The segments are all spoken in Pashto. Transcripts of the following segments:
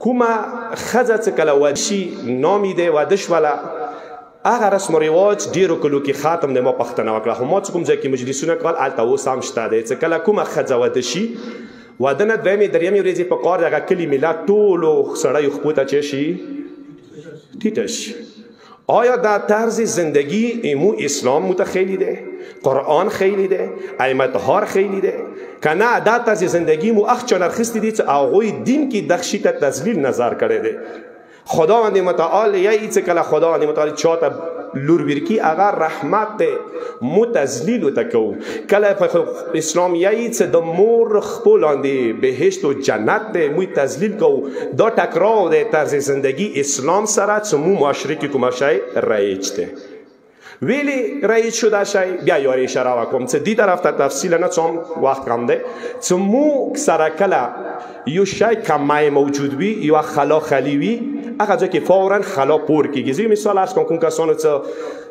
کومه ښځه چې کله واده شي نامې دی واده شوله هغه رسم و رواج ډېرو کلو کې ختم دی. ما پوښتنه وکړه خو ما چې کوم ځای کې مجلسونه کول هلته اوس هم شته دی چې کله کومه ښځه واده شي واده نه دویمې درېیمې ورځې په کار دغه کلي ملت ټولو سړیو خپو ته چې شي ټیټه شي. آیا در طرز زندگی ایمو اسلام متخیلی ده؟ قرآن خیلی ده؟ ائمه طهار خیلی ده؟ که نه در طرز زندگی مو اخ چنرخستی دی چه آقای دین کی دخشی تا تزلیل نظر کرده. خداوند متعال یا ایچه کلا خداوند متعال چاته لور ورکی اگر رحمت متزلیل تکو کلا اسلام یا ایچه د مور خپولاندی بهشت و جنت ده موی تزلیل کو دا تکرار ده طرز زندگی اسلام سره چه مو معاشره که کماشای رایج ده ویلی رایج شده شای بیا یاری اشاره وکم چه دی طرف تا تفصیل نه چون وقت کم ده چه مو سره کلا یو شای کمای موجود بی یا خلا خلیوی اگر جا که فوراً خلا پور کی گیزی مثال از کن کسانو چه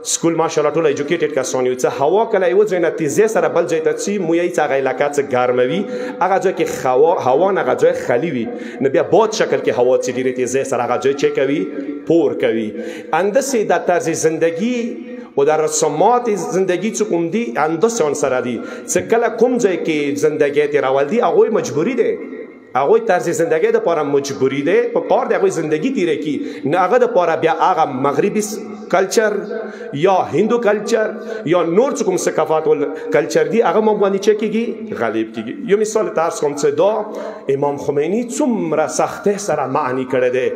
سکول ماشاءالله ټول ایجوکیټډ کسانی چه هوا کله یو ځای نه تیزه سره بل ځای ته چی موی چه علاقه چه ګرموي هغه ځای کې هوا نه هغه ځای خالی وي نو بیا باد شکل کې هوا چه ډیره تیزه سره هغه ځای چه کوي پور کوي. اندسې د طرز زندگی و در رسومات زندگی چه کوم دی اندسې اون سره دی چه کله کوم ځای کې زندگی تیرول دی هغوی مجبوری دی هغوی طرز زندگی د پاره مجبوری دی په کار د هغوی زندگی تیره کی نه هغه د پاره بیا هغه مغربي کلچر یا هندو کلچر یا نور څه کوم ثقافت ول کلچر دی هغه مو باندې چه کیږي غالب کیږي. یو مثال تاسو کوم څه دا امام خمینی څومره سخته سره معنی کړی دی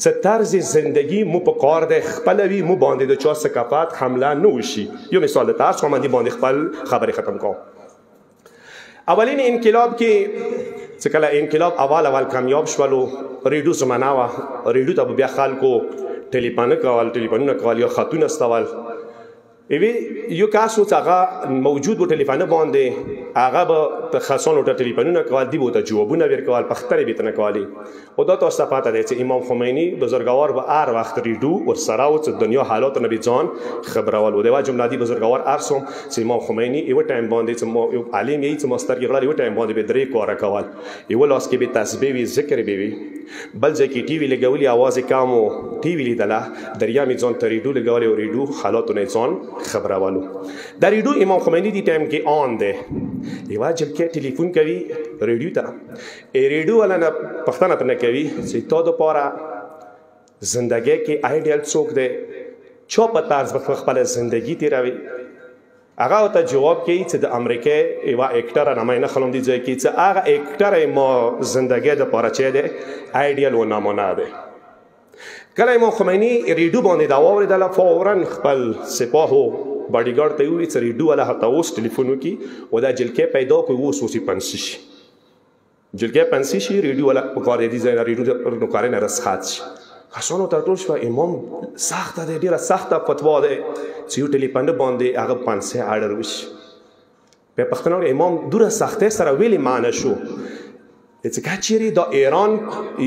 چه طرز زندگی مو په کار د خپلوي مو باندې د چا ثقافت حمله نه وشي. یو مثال تاسو کوم دی باندې خپل خبره ختم کوم. اولین انقلاب کې چې کله انقلاب اول کامیاب شولو ریډیو زمانہ وا ریډیو ته بیا خلکو ټلیفونونه کول یا خاتون استول ایوی یو کاسو چې هغه موجود و ټلیفون باندې هغه به خاصانو ته ټلیفونونه کول دی بو ته جوابونه ورکول پختره بیت نه کولی او دا تاسو ته پاته دی چې امام خمینی بزرگوار به هر وخت ریډیو ور سره او چې دنیا حالات نبی ځان خبرول و دی وا جمله دی بزرگوار ارسوم چې امام خمینی یو ټایم باندې چې یو عالم یې چې مستر کې یو ټایم باندې به درې کار کول یو لاس کې به تسبیح وی ذکر به وی بل ځکه ټي وی لګولي आवाज کامو ټي وی لیدله دریا می ځان ته ریډیو لګولي او ریډیو حالاتونه ځان خبرولو. در ریډیو امام خمینی دی ټایم کې آن ده یو جب کې ټلیفون کوي ریډیو ته ریډیو ولا نه پښتنه پنه کوي چې تو د پاره زندګي کې آیډیال څوک دی چا په طرز په خپل زندگی تیروي هغه ته جواب کوي چې د امریکا یو اکټر نامه نه خلم دی ځکه چې هغه اکټر ما زندګي د پاره چي دی آیډیال و نمونه دی. کله امام خمینی ریډیو باندې دا اوریدل فورا خپل سپاهو باډیګارد ته وی چې ریډیو ولا هتا اوس ټلیفون وکي او دا جلکه پیدا کوي اوس وسی پنسي شي جلکه پنسي شي ریډیو ولا په کار دی ځای ریډیو نو کار نه رسخات شي خاصانو ته ټول شو امام سخت دی ډیره سخته فتوا ده چې یو ټلیفون باندې هغه پنسي اډر وشي په پښتنو امام دوره سخته سره ویلي معنی شو چې کچېری د ایران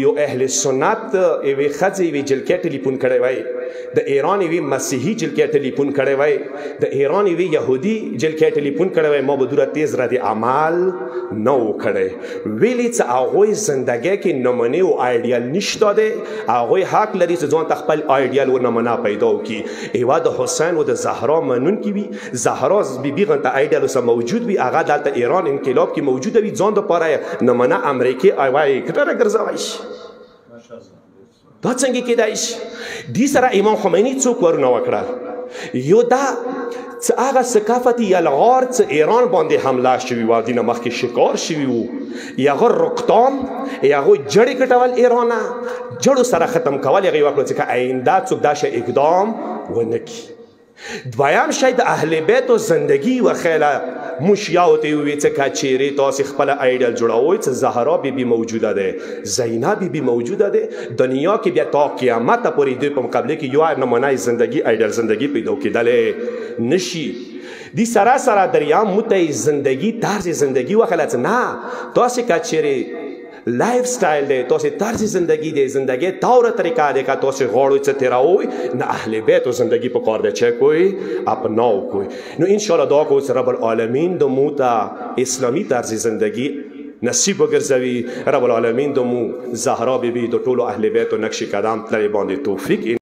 یو اهل سنت ایوی خځې وی جلکه ټلیفون کړی وای د ایران وی مسیحي جلکه ټلیفون کړی وای د ایران وی يهودي جلکه ټلیفون کړی وای ما به دوره تیز را دي عمل نو کړی ویلی چې هغه زندګۍ کې نمونه او آیډیال نشته ده هغه حق لري چې ځان خپل آیډیال و نمونه پیدا وکړي ایوا د حسین او د زهرا منون کی وی زهرا بیبي غنته آیډیال سره موجود وی هغه دلته ایران انقلاب کې موجود وی ځان د پاره نمونه امریکای آیوای کتره ګرځوایش دا څنګه کېدایش دې سره امام خمینی څوک ورنه وکړه یو دا چې هغه ثقافتي یلغار چې ایران باندې حمله شوی و دینه مخکې شکار شوی وو یغه رقطام یغه جړې کټول ایران جړو سره ختم کول یغه وکړه چې آینده څوک دا شی اقدام ونکي. دویم شاید اهل بیت و زندگی و خیله مشیاوتی وی چې کچېری تاسو خپل آیډل جوړوي چې زهرا بیبي موجوده ده زینب بیبي موجوده ده دنیا کې بیا تا قیامت پورې دوی په مقابله کې یو نمونه زندگی آیډل زندگی پیدا کېدل نشي. دی سراسر دریا متای زندگی طرز زندگی و خلات نه تاسو کچېری لایف سټایل دی تاسو طرز زندگی دی زندگی تور طریقه دی که تاسو غواړئ چې تیراوي نه اهل بیت او زندگی په کار دی چې کوئی اپناو کوئی نو ان شاء الله دعا کوو چې رب العالمین د موتا اسلامی طرز زندگی نصیب وګرځوي رب العالمین د مو زهرا بیبي د ټولو اهل بیت او نقش قدم تللی باندې توفیق